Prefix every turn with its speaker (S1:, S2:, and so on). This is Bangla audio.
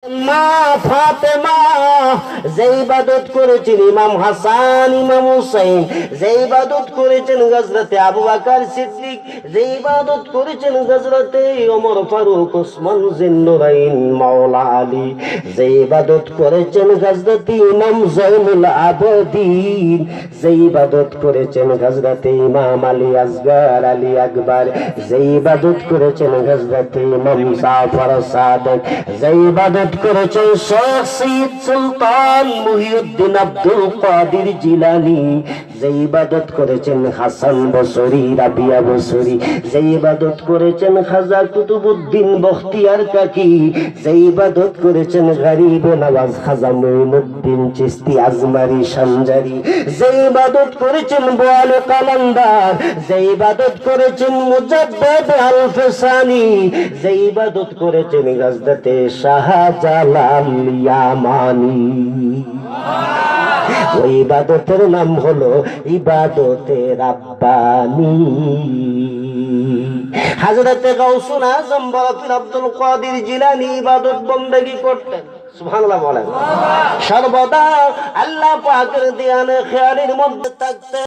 S1: মা ফাতেমা যে ইবাদত করেছেন ইমাম হাসান ইমাম হুসাইন, যে ইবাদত করেছেন হযরতে আবু বকর সিদ্দিক, যে ইবাদত করেছেন হযরতে ওমর ফারুক ওসমান জিন্নুরাইন মাওলা আলী, যে ইবাদত করেছেন হযরতে ইমাম জয়নুল আবেদিন, যে ইবাদত করেছেন হযরতে ইমাম আলী আসগর আলী আকবর, যে ইবাদত করেছেন হযরতে ইমাম জাফর সাদিক, যে ইবাদত করেছেন শেখ সৈয়দ সুলতান মুহিউদ্দিন আব্দুল কাদের জিলানী, যে ইবাদত করেছেন হাসান বসরি রাবিয়া বসরি, যে ইবাদত করেছেন খাজা কুতুবউদ্দিন বখতিয়ার কাকি, যে ইবাদত করেছেন গরিব নওয়াজ খাজা মুঈনুদ্দিন চিশতি আজমারি শানজারি, যে ইবাদত করেছেন বোয়ালে কালান্দার, যে ইবাদত করেছেন মুজাদ্দেদ আল ফসানি, যে ইবাদত করেছেন হযরতে শাহজালাল ইয়ামানি। ওই ইবাদতের নাম হলো ইবাদতে রাব্বানি। হযরতে গাউসুল আজম বরফির আব্দুল কাদের জিলানী ইবাদত বন্দেগী করতেন, সুবহানাল্লাহ বলেন, সর্বদা আল্লাহ পাকের ধ্যানে খেয়ালের মধ্যে থাকতেন।